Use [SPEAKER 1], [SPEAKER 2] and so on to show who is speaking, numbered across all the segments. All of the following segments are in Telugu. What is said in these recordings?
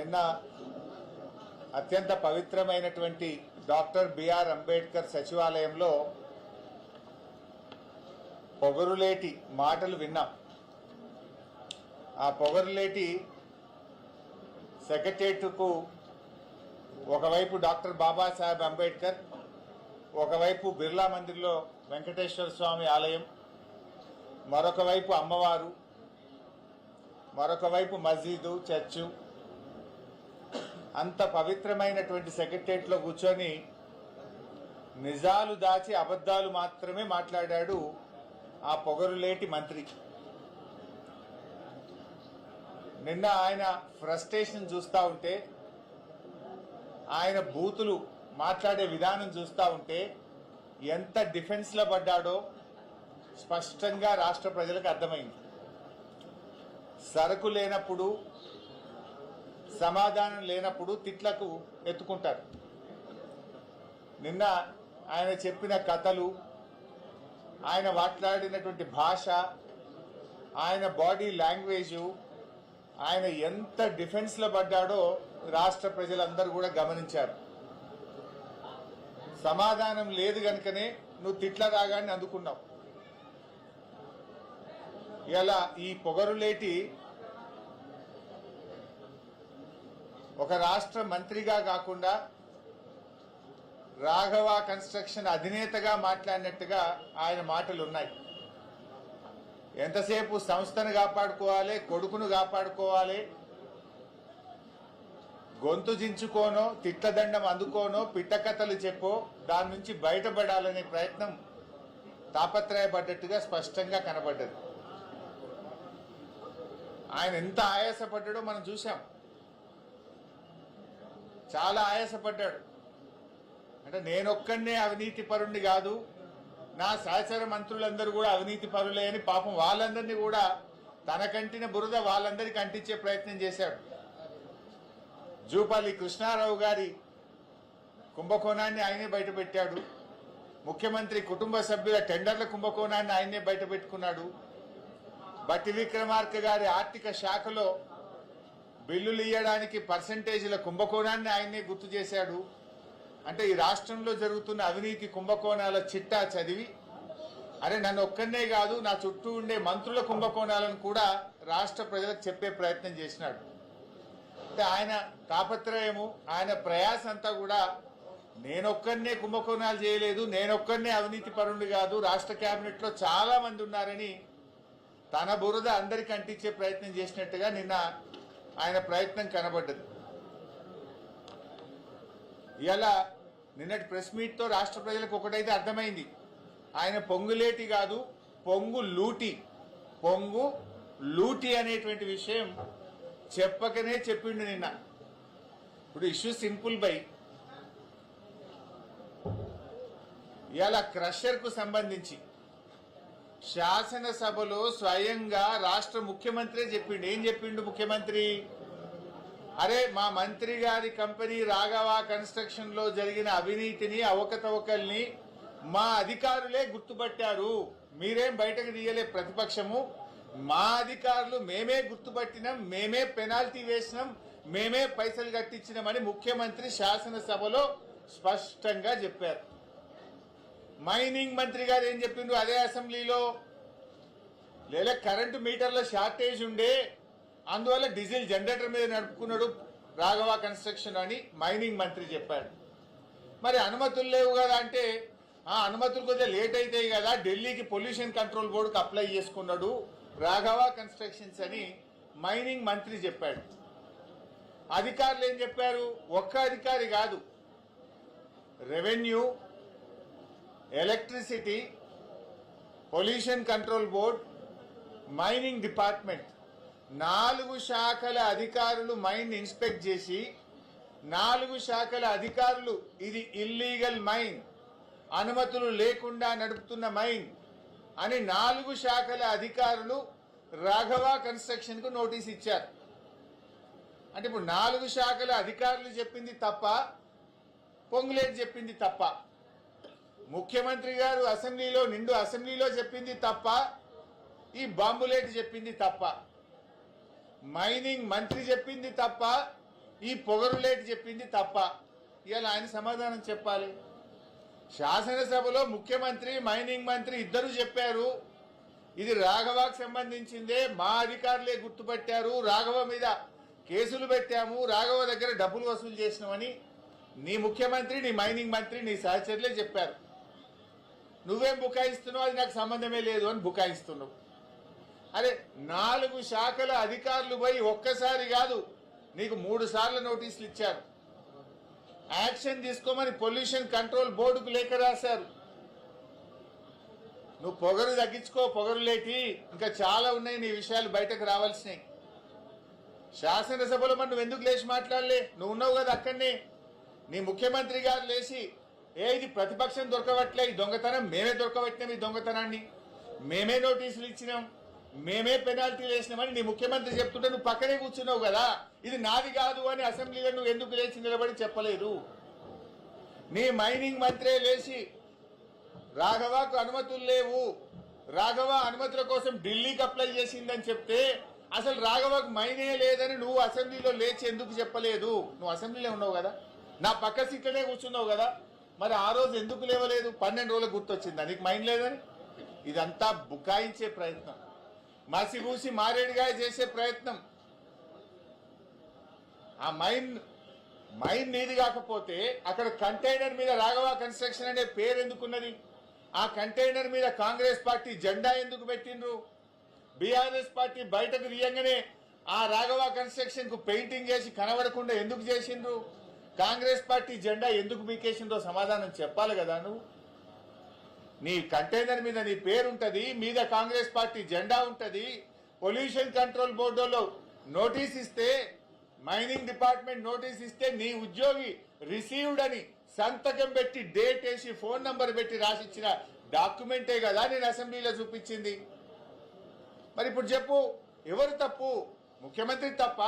[SPEAKER 1] నిన్న అత్యంత పవిత్రమైనటువంటి డాక్టర్ బిఆర్ అంబేద్కర్ సచివాలయంలో పొగరులేటి మాటలు విన్నాం. ఆ పొగరులేటి సెక్రటేరియట్కు ఒకవైపు డాక్టర్ బాబాసాహెబ్ అంబేద్కర్, ఒకవైపు బిర్లా మందిర్లో వెంకటేశ్వర స్వామి ఆలయం, మరొక వైపు అమ్మవారు, మరొక వైపు మస్జిదు, చర్చు, అంత పవిత్రమైనటువంటి సెక్రటేరియట్లో కూర్చొని నిజాలు దాచి అబద్ధాలు మాత్రమే మాట్లాడాడు ఆ పొగరులేటి మంత్రి. నిన్న ఆయన ఫ్రస్ట్రేషన్ చూస్తూ ఉంటే, ఆయన బూతులు మాట్లాడే విధానం చూస్తూ ఉంటే ఎంత డిఫెన్స్లో పడ్డాడో స్పష్టంగా రాష్ట్ర ప్రజలకు అర్థమైంది. సరుకు లేనప్పుడు, సమాధానం లేనప్పుడు తిట్లకు ఎత్తుకుంటారు. నిన్న ఆయన చెప్పిన కథలు, ఆయన మాట్లాడినటువంటి భాష, ఆయన బాడీ లాంగ్వేజు, ఆయన ఎంత డిఫెన్స్లో పడ్డాడో రాష్ట్ర ప్రజలందరూ కూడా గమనించారు. సమాధానం లేదు కనుకనే నువ్వు తిట్ల రాగాన్ని అందుకున్నావు. ఇలా ఈ పొగరులేటి ఒక రాష్ట్ర మంత్రిగా కాకుండా రాఘవ కన్స్ట్రక్షన్ అధినేతగా మాట్లాడినట్టుగా ఆయన మాటలు ఉన్నాయి. ఎంతసేపు సంస్థను కాపాడుకోవాలి, కొడుకును కాపాడుకోవాలి, గొంతు జించుకోనో, తిట్లదండం అందుకోనో, పిట్టకథలు చెప్పో దాని నుంచి బయటపడాలనే ప్రయత్నం తాపత్రయపడ్డట్టుగా స్పష్టంగా కనబడ్డది. ఆయన ఎంత ఆయాసపడ్డాడో మనం చూసాం. చాలా ఆయాసపడ్డాడు. అంటే నేనొక్కనే అవినీతి పరుణ్ణి కాదు, నా సహచర మంత్రులందరూ కూడా అవినీతి పరులే అని పాపం వాళ్ళందరినీ కూడా తనకంటిన బురద వాళ్ళందరికీ అంటించే ప్రయత్నం చేశాడు. జూపల్లి కృష్ణారావు గారి కుంభకోణాన్ని ఆయనే బయటపెట్టాడు. ముఖ్యమంత్రి కుటుంబ సభ్యుల టెండర్ల కుంభకోణాన్ని ఆయనే బయటపెట్టుకున్నాడు. బట్టి విక్రమార్క గారి ఆర్థిక శాఖలో బిల్లులు ఇవ్వడానికి పర్సంటేజీల కుంభకోణాన్ని ఆయనే గుర్తు చేశాడు. అంటే ఈ రాష్ట్రంలో జరుగుతున్న అవినీతి కుంభకోణాల చిట్టా చదివి, అరే నన్ను ఒక్కనే కాదు నా చుట్టూ ఉండే మంత్రుల కుంభకోణాలను కూడా రాష్ట్ర ప్రజలకు చెప్పే ప్రయత్నం చేసినాడు. అంటే ఆయన తాపత్రయము, ఆయన ప్రయాస అంతా కూడా నేనొక్కనే కుంభకోణాలు చేయలేదు, నేనొక్కనే అవినీతి పరుణ్ణి కాదు, రాష్ట్ర కేబినెట్లో చాలా మంది ఉన్నారని తన బురద అందరికీ అంటించే ప్రయత్నం చేసినట్టుగా నిన్న ఆయన ప్రయత్నం కనబడ్డది. ఇలా నిన్నటి ప్రెస్ మీట్తో రాష్ట్ర ప్రజలకు ఒకటైతే అర్థమైంది, ఆయన పొంగులేటి కాదు పొంగు లూటి, పొంగు లూటి అనేటువంటి విషయం చెప్పకనే చెప్పిండు నిన్న. ఇప్పుడు ఇష్యూ సింపుల్ బై, ఇలా క్రషర్కు సంబంధించి శాసనసభలో స్వయంగా రాష్ట్ర ముఖ్యమంత్రి చెప్పిండు. ఏం చెప్పిండు ముఖ్యమంత్రి? అరే మా మంత్రి గారి కంపెనీ రాఘవ కన్స్ట్రక్షన్ లో జరిగిన అవినీతిని, అవకతవకల్ని మా అధికారులే గుర్తుపట్టారు, మీరేం బయటకు తీయలే ప్రతిపక్షము, మా అధికారులు మేమే గుర్తుపట్టినాం, మేమే పెనాల్టీ వేసినాం, మేమే పైసలు కట్టించినామని ముఖ్యమంత్రి శాసనసభలో స్పష్టంగా చెప్పారు. మైనింగ్ మంత్రి గారు ఏం చెప్పిండ్రు అదే అసెంబ్లీలో? లేదా కరెంటు మీటర్ల షార్టేజ్ ఉండే, అందువల్ల డీజిల్ జనరేటర్ మీద నడుపుకున్నాడు రాఘవ కన్స్ట్రక్షన్ అని మైనింగ్ మంత్రి చెప్పాడు. మరి అనుమతులు లేవు కదా అంటే, ఆ అనుమతులు కొద్దిగా లేట్ అవుతాయి కదా, ఢిల్లీకి పొల్యూషన్ కంట్రోల్ బోర్డుకి అప్లై చేసుకున్నాడు రాఘవ కన్స్ట్రక్షన్స్ అని మైనింగ్ మంత్రి చెప్పాడు. అధికారులు ఏం చెప్పారు? ఒక్క అధికారి కాదు, revenue, electricity, pollution control board, mining department, 4 శాఖల అధికారులు మైన్ ఇన్స్పెక్ట్ చేసి, 4 శాఖల అధికారులు ఇది ఇల్లీగల్ మైన్, అనుమతులు లేకుండా నడుపుతున్న మైన్ అని 4 శాఖల అధికారులు రాఘవ కన్స్ట్రక్షన్కు నోటీస్ ఇచ్చారు. అంటే ఇప్పుడు 4 శాఖల అధికారులు చెప్పింది తప్ప, పొంగులేటి చెప్పింది తప్ప, ముఖ్యమంత్రి గారు అసెంబ్లీలో నిండు అసెంబ్లీలో చెప్పింది తప్ప, ఈ బాంబులేటి చెప్పింది తప్ప, మైనింగ్ మంత్రి చెప్పింది తప్ప, ఈ పొగరులేటి చెప్పింది తప్ప. ఇవాళ ఆయన సమాధానం చెప్పాలి. శాసనసభలో ముఖ్యమంత్రి మైనింగ్ మంత్రి ఇద్దరు చెప్పారు ఇది రాఘవకు సంబంధించిందే, మా అధికారులే గుర్తుపట్టారు, రాఘవ మీద కేసులు పెట్టాము, రాఘవ దగ్గర డబ్బులు వసూలు చేసినామని నీ ముఖ్యమంత్రి, నీ మైనింగ్ మంత్రి, నీ సహచరులే చెప్పారు. నువ్వేం బుకాయిస్తున్నావు, అది నాకు సంబంధమే లేదు అని బుకాయిస్తున్నావు. అరే 4 శాఖల అధికారులు పోయి ఒక్కసారి కాదు నీకు 3 సార్లు నోటీసులు ఇచ్చారు. యాక్షన్ తీసుకోమని పొల్యూషన్ కంట్రోల్ బోర్డుకు లేఖ రాశారు. నువ్వు పొగరు తగ్గించుకో, పొగరు లేటి ఇంకా చాలా ఉన్నాయి నీ విషయాలు బయటకు రావాల్సినవి. శాసనసభలో మరి నువ్వు ఎందుకు లేచి మాట్లాడలే? నువ్వు ఉన్నావు కదా అక్కడనే. నీ ముఖ్యమంత్రి గారు లేచి ఇది ప్రతిపక్షం దొరకవట్లే, ఈ దొంగతనం మేమే దొరకబట్టినాం, ఈ దొంగతనాన్ని మేమే నోటీసులు ఇచ్చినాం, మేమే పెనాల్టీలు వేసినామని నీ ముఖ్యమంత్రి చెప్తుంటే నువ్వు పక్కనే కూర్చున్నావు కదా. ఇది నాది కాదు అని అసెంబ్లీలో నువ్వు ఎందుకు లేచి నిలబడి చెప్పలేదు? నీ మైనింగ్ మంత్రే లేచి రాఘవకు అనుమతులు లేవు, రాఘవ అనుమతుల కోసం ఢిల్లీకి అప్లై చేసిందని చెప్తే అసలు రాఘవకు మైనే లేదని నువ్వు అసెంబ్లీలో లేచి ఎందుకు చెప్పలేదు? నువ్వు అసెంబ్లీలో ఉన్నావు కదా, నా పక్క సీట్లనే కూర్చున్నావు కదా, మరి ఆ రోజు ఎందుకు లేవలేదు? 12 రోజులకు గుర్తొచ్చిందా నీకు మైన్ లేదని? ఇదంతా బుకాయించే ప్రయత్నం, మసిగూసి మారేడుగా చేసే ప్రయత్నం. ఆ మైన్ నీది కాకపోతే అక్కడ కంటైనర్ మీద రాఘవ కన్స్ట్రక్షన్ అనే పేరు ఎందుకున్నది? ఆ కంటైనర్ మీద కాంగ్రెస్ పార్టీ జెండా ఎందుకు పెట్టిండ్రు? బీఆర్ఎస్ పార్టీ బయటకు తీయంగానే ఆ రాఘవ కన్స్ట్రక్షన్ కు పెయింటింగ్ చేసి కనబడకుండా ఎందుకు చేసిండ్రు? కాంగ్రెస్ పార్టీ జెండా ఎందుకు మీకేసిందో సమాధానం చెప్పాలి కదా. నువ్వు నీ కంటైనర్ మీద నీ పేరు ఉంటది, మీద కాంగ్రెస్ పార్టీ జెండా ఉంటది. పొల్యూషన్ కంట్రోల్ బోర్డులో నోటీస్ ఇస్తే, మైనింగ్ డిపార్ట్మెంట్ నోటీస్ ఇస్తే నీ ఉద్యోగి రిసీవ్డ్ అని సంతకం పెట్టి డేట్ వేసి ఫోన్ నంబర్ పెట్టి రాసిచ్చిన డాక్యుమెంటే కదా నేను అసెంబ్లీలో చూపించింది. మరి ఇప్పుడు చెప్పు, ఎవరు తప్పు? ముఖ్యమంత్రి తప్ప?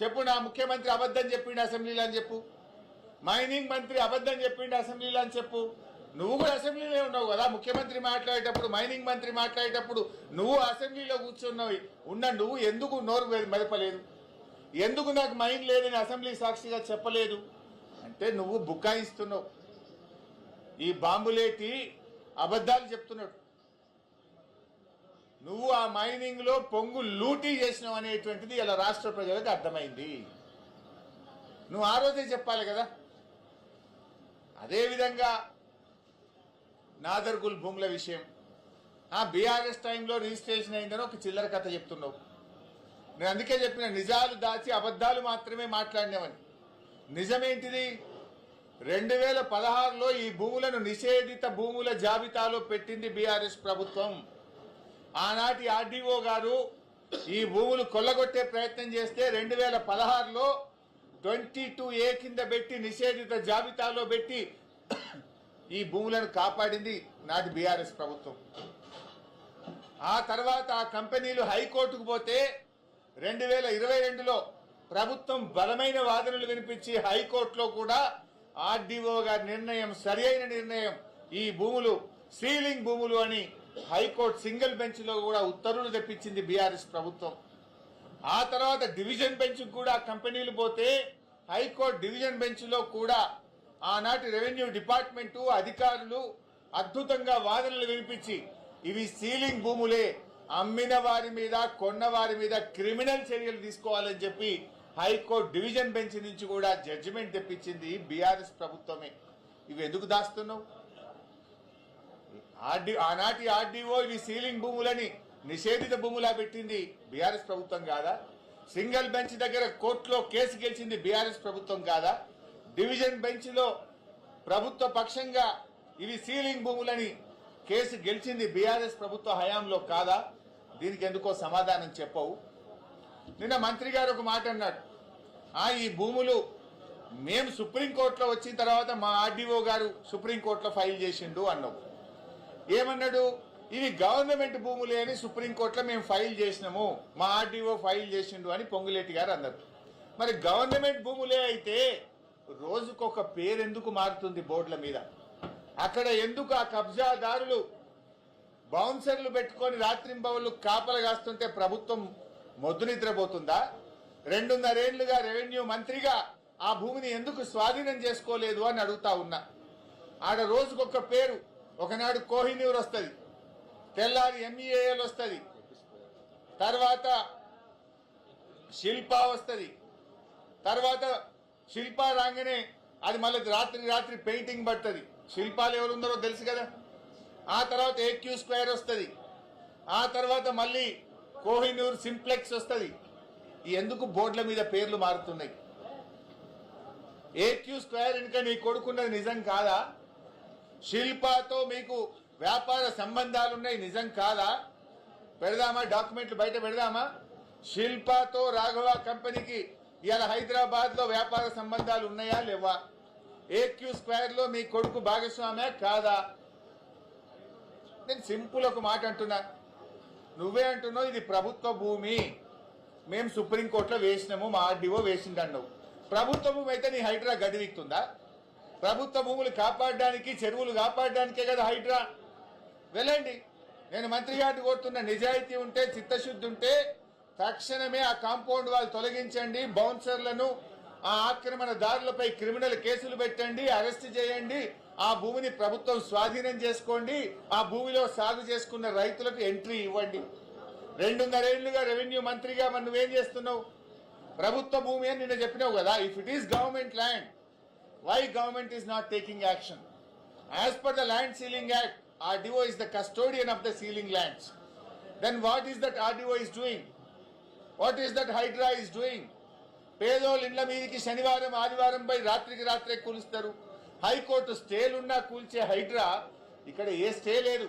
[SPEAKER 1] చెప్పు, నా ముఖ్యమంత్రి అబద్ధం చెప్పిండు అసెంబ్లీలో అని చెప్పు, మైనింగ్ మంత్రి అబద్ధం చెప్పిండు అసెంబ్లీలో అని చెప్పు. నువ్వు కూడా అసెంబ్లీలో ఉన్నావు కదా, ముఖ్యమంత్రి మాట్లాడేటప్పుడు, మైనింగ్ మంత్రి మాట్లాడేటప్పుడు నువ్వు అసెంబ్లీలో కూర్చున్నావు. నువ్వు ఎందుకు నోరు మెదపలేదు? ఎందుకు నాకు మైండ్ లేదని అసెంబ్లీ సాక్షిగా చెప్పలేదు? అంటే నువ్వు బుకాయిస్తున్నావు, ఈ బాంబులేటి అబద్ధాలు చెప్తున్నాడు. నువ్వు ఆ మైనింగ్ లో పొంగు లూటీ చేసినావు అనేటువంటిది ఇలా రాష్ట్ర ప్రజలకు అర్థమైంది. నువ్వు ఆ రోజే చెప్పాలి కదా. అదేవిధంగా నాదర్గుల్ భూముల విషయం, ఆ బీఆర్ఎస్ టైంలో రిజిస్ట్రేషన్ అయిందని ఒక చిల్లర కథ చెప్తున్నావు. నేను అందుకే చెప్పిన, నిజాలు దాచి అబద్ధాలు మాత్రమే మాట్లాడినామని. నిజమేంటిది? 2016లో ఈ భూములను నిషేధిత భూముల జాబితాలో పెట్టింది బీఆర్ఎస్ ప్రభుత్వం. ఆనాటి ఆర్డీఓ గారు ఈ భూములు కొల్లగొట్టే ప్రయత్నం చేస్తే 2016లో 22A కింద పెట్టి నిషేధిత జాబితాలో పెట్టి ఈ భూములను కాపాడింది నాటి బీఆర్ఎస్ ప్రభుత్వం. ఆ తర్వాత ఆ కంపెనీలు హైకోర్టుకు పోతే 2022లో ప్రభుత్వం బలమైన వాదనలు వినిపించి హైకోర్టులో కూడా ఆర్డీఓ గారి నిర్ణయం సరి అయిన నిర్ణయం, ఈ భూములు సీలింగ్ భూములు అని హైకోర్టు సింగిల్ బెంచ్ లో కూడా ఉత్తర్వులు తెప్పించింది బీఆర్ఎస్ ప్రభుత్వం. ఆ తర్వాత డివిజన్ బెంచ్ కూడా కంపెనీలు పోతే హైకోర్టు డివిజన్ బెంచ్ లో కూడా ఆనాటి రెవెన్యూ డిపార్ట్మెంటు అధికారులు అద్భుతంగా వాదనలు వినిపించి ఇవి సీలింగ్ భూములే, అమ్మిన వారి మీద కొన్న వారి మీద క్రిమినల్ చర్యలు తీసుకోవాలని చెప్పి హైకోర్టు డివిజన్ బెంచ్ నుంచి కూడా జడ్జిమెంట్ తెప్పించింది బీఆర్ఎస్ ప్రభుత్వమే. ఇవి ఎందుకు దాస్తున్నావు? ఆనాటి ఆర్డీఓ ఇవి సీలింగ్ భూములని నిషేధిత భూములా పెట్టింది బీఆర్ఎస్ ప్రభుత్వం కాదా? సింగిల్ బెంచ్ దగ్గర కోర్టులో కేసు గెలిచింది బీఆర్ఎస్ ప్రభుత్వం కాదా? డివిజన్ బెంచ్ లో ప్రభుత్వ పక్షంగా ఇవి సీలింగ్ భూములని కేసు గెలిచింది బీఆర్ఎస్ ప్రభుత్వ హయాంలో కాదా? దీనికి ఎందుకో సమాధానం చెప్పవు. నిన్న మంత్రి గారు ఒక మాట అన్నాడు, ఈ భూములు మేము సుప్రీంకోర్టులో వచ్చిన తర్వాత మా ఆర్డీఓ గారు సుప్రీంకోర్టులో ఫైల్ చేసిండు అన్నావు. ఏమన్నాడు? ఇవి గవర్నమెంట్ భూములే అని సుప్రీంకోర్టులో మేము ఫైల్ చేసినాము, మా ఆర్డీఓ ఫైల్ చేసిండు అని పొంగులేటి గారు అన్నారు. మరి గవర్నమెంట్ భూములే అయితే రోజుకొక పేరు ఎందుకు మారుతుంది బోర్డుల మీద? అక్కడ ఎందుకు ఆ కబ్జాదారులు బౌన్సర్లు పెట్టుకొని రాత్రింబవళ్ళు కాపలు కాస్తుంటే ప్రభుత్వం మొద్దు నిద్రపోతుందా? 2.5 ఏళ్లుగా రెవెన్యూ మంత్రిగా ఆ భూమిని ఎందుకు స్వాధీనం చేసుకోలేదు అని అడుగుతా ఉన్నా. ఆడ రోజుకొక పేరు, ఒకనాడు కోహినూర్ వస్తుంది, తెల్లారి MEAL వస్తుంది, తర్వాత శిల్పా వస్తుంది, తర్వాత శిల్పా రాగానే అది మళ్ళీ రాత్రి పెయింటింగ్ పడుతుంది. శిల్పాలు ఎవరు ఉన్నారో తెలుసు కదా. ఆ తర్వాత AQ² వస్తుంది, ఆ తర్వాత మళ్ళీ కోహినూర్ సింప్లెక్స్ వస్తుంది. ఎందుకు బోర్డుల మీద పేర్లు మారుతున్నాయి? AQ² ఇంకా నీ కొడుకున్నది నిజం కాదా? శిల్పాతో మీకు వ్యాపార సంబంధాలున్నాయి నిజం కాదా? పెడదామా, డాక్యుమెంట్లు బయట పెడదామా? శిల్పాతో రాఘవ కంపెనీకి ఇవాళ హైదరాబాద్ లో వ్యాపార సంబంధాలు ఉన్నాయా లేవా? AQ² లో మీ కొడుకు భాగస్వామ్యా కాదా? నేను సింపుల్ ఒక మాట అంటున్నా, నువ్వే అంటున్నావు ఇది ప్రభుత్వ భూమి, మేము సుప్రీంకోర్టులో వేసినాము, మా RDO వేసిందన్నావు. ప్రభుత్వ భూమి అయితే నీ హైడ్రా గడివిక్తుందా? ప్రభుత్వ భూములు కాపాడడానికి, చెరువులు కాపాడడానికే కదా హైడ్రా. వెళ్ళండి, నేను మంత్రి గారిని కోరుతున్న, నిజాయితీ ఉంటే, చిత్తశుద్ధి ఉంటే తక్షణమే ఆ కాంపౌండ్ వాళ్ళు తొలగించండి, బౌన్సర్లను, ఆ ఆక్రమణదారులపై క్రిమినల్ కేసులు పెట్టండి, అరెస్ట్ చేయండి, ఆ భూమిని ప్రభుత్వం స్వాధీనం చేసుకోండి, ఆ భూమిలో సాగు చేసుకున్న రైతులకు ఎంట్రీ ఇవ్వండి. 2.5 ఏళ్లుగా రెవెన్యూ మంత్రిగా మరి నువ్వేం చేస్తున్నావు? ప్రభుత్వ భూమి అని నిన్న చెప్పినావు కదా. If it is government land, why government is not taking action? As per the Land Ceiling Act, RDO is the custodian of the ceiling lands. Then what is that RDO is doing? What is that Hydra is doing? పేదోళ్ళ ఇండ్ల మీదకి శనివారం ఆదివారం పై రాత్రికి రాత్రే కూలుస్తారు. హైకోర్టు స్టేలున్నా కూల్చే హైడ్రా ఇక్కడ ఏ స్టే లేదు.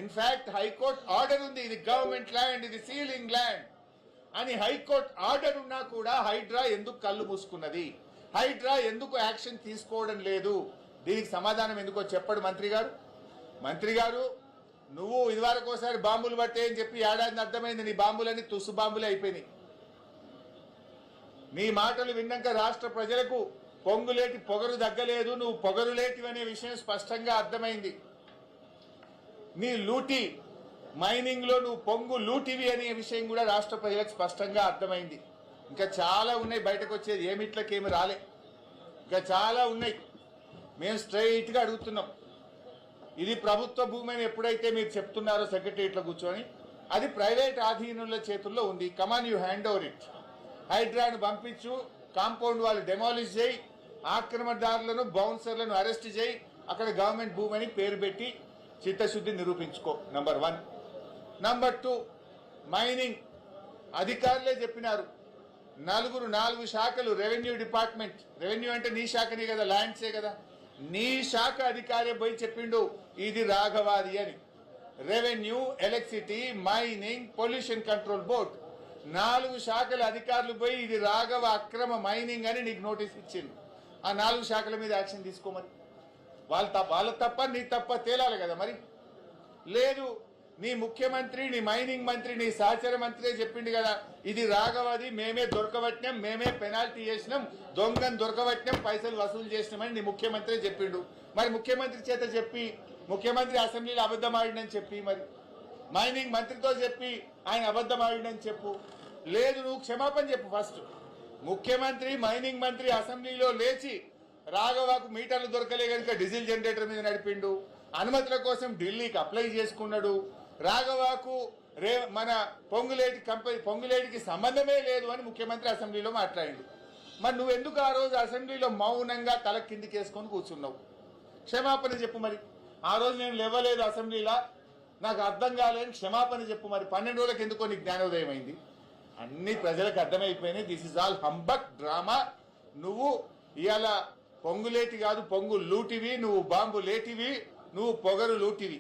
[SPEAKER 1] ఇన్ఫాక్ట్ హైకోర్టు ఆర్డర్ ఉంది, ఇది గవర్నమెంట్ ల్యాండ్, ఇది సీలింగ్ ల్యాండ్ అని హైకోర్టు ఆర్డర్ ఉన్నా కూడా హైడ్రా ఎందుకు కళ్ళు మూసుకున్నది? హైడ్రా ఎందుకు యాక్షన్ తీసుకోవడం లేదు? దీనికి సమాధానం ఎందుకో చెప్పడు మంత్రి గారు. మంత్రి గారు, నువ్వు ఇదివరకు ఒకసారి బాంబులు పట్టే అని చెప్పి ఏడాది అర్థమైంది, నీ బాంబులన్నీ తుస్సు బాంబులే అయిపోయినాయి. నీ మాటలు విన్నాక రాష్ట్ర ప్రజలకు పొంగులేటి పొగరు దగ్గలేదు, నువ్వు పొగరులేటివి అనే విషయం స్పష్టంగా అర్థమైంది. నీ లూటీ మైనింగ్ లో నువ్వు పొంగు లూటివి అనే విషయం కూడా రాష్ట్ర ప్రజలకు స్పష్టంగా అర్థమైంది. ఇంకా చాలా ఉన్నాయి బయటకు వచ్చేది, ఏమిట్లకేమి రాలే, ఇంకా చాలా ఉన్నాయి. మేము స్ట్రైట్ గా అడుగుతున్నాం, ఇది ప్రభుత్వ భూమి అని ఎప్పుడైతే మీరు చెప్తున్నారో సెక్రటరియట్లో కూర్చొని, అది ప్రైవేట్ ఆధీనుల చేతుల్లో ఉంది. కమాన్, యూ హ్యాండ్ ఓవర్ ఇట్. హైడ్రాను పంపించు, కాంపౌండ్ వాళ్ళు డెమాలిష్ చేయి, ఆక్రమణదారులను బౌన్సర్లను అరెస్ట్ చేయి, అక్కడ గవర్నమెంట్ భూమి అని పేరు పెట్టి చిత్తశుద్ధి నిరూపించుకో. నంబర్ 1. నంబర్ 2, మైనింగ్ అధికారులే చెప్పినారు, 4 శాఖలు, రెవెన్యూ డిపార్ట్మెంట్, రెవెన్యూ అంటే నీ శాఖనే కదా, ల్యాండ్సే కదా, నీ శాఖ అధికారి పోయి చెప్పిండు ఇది రాఘవాది అని. Revenue, electricity, mining, pollution control board, 4 శాఖల అధికారులు పోయి ఇది రాఘవ అక్రమ మైనింగ్ అని నీకు నోటీస్ ఇచ్చింది. ఆ 4 శాఖల మీద యాక్షన్ తీసుకోమని. వాళ్ళ తప్ప నీ తప్ప తేలాలి కదా మరి. లేదు, నీ ముఖ్యమంత్రి, నీ మైనింగ్ మంత్రి, నీ సహచర మంత్రి చెప్పిండు కదా ఇది రాఘవది, మేమే దొరకబట్టినాం, మేమే పెనాల్టీ చేసినాం, దొంగను దొరకబట్టినాం, పైసలు వసూలు చేసినామని నీ ముఖ్యమంత్రి చెప్పిండు. మరి ముఖ్యమంత్రి చేత చెప్పి, ముఖ్యమంత్రి అసెంబ్లీలో అబద్ధం ఆడినని చెప్పి, మరి మైనింగ్ మంత్రితో చెప్పి ఆయన అబద్ధం ఆడినని చెప్పు. లేదు, నువ్వు క్షమాపణ చెప్పు ఫస్ట్. ముఖ్యమంత్రి, మైనింగ్ మంత్రి అసెంబ్లీలో లేచి రాఘవకు మీటర్లు దొరకలే కనుక డీజిల్ జనరేటర్ మీద నడిపిండు, అనుమతుల కోసం ఢిల్లీకి అప్లై చేసుకున్నాడు, రాఘవకు మన పొంగులేటికి సంబంధమే లేదు అని ముఖ్యమంత్రి అసెంబ్లీలో మాట్లాడిండు. మరి నువ్వెందుకు ఆ రోజు అసెంబ్లీలో మౌనంగా తల కిందికేసుకొని కూర్చున్నావు? క్షమాపణ చెప్పు మరి. ఆ రోజు నేను లేవలేదు అసెంబ్లీలో, నాకు అర్థం కాలేని క్షమాపణ చెప్పు మరి. 12 రోజులకు ఎందుకో నీకు జ్ఞానోదయం అయింది. అన్ని ప్రజలకు అర్థమైపోయినాయి, this is all humbug drama. నువ్వు ఇవాళ పొంగులేటి కాదు, పొంగు లూటివి, నువ్వు బాంబు లేటివి, నువ్వు పొగరు లూటివి,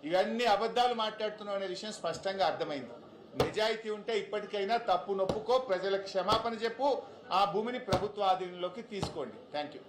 [SPEAKER 1] ఇవన్నీ అబద్ధాలు మాట్లాడుతున్నావు అనే విషయం స్పష్టంగా అర్థమైంది. నిజాయితీ ఉంటే ఇప్పటికైనా తప్పు నొప్పుకో, ప్రజలకు క్షమాపణ చెప్పు, ఆ భూమిని ప్రభుత్వ ఆధీనంలోకి తీసుకోండి. Thank you.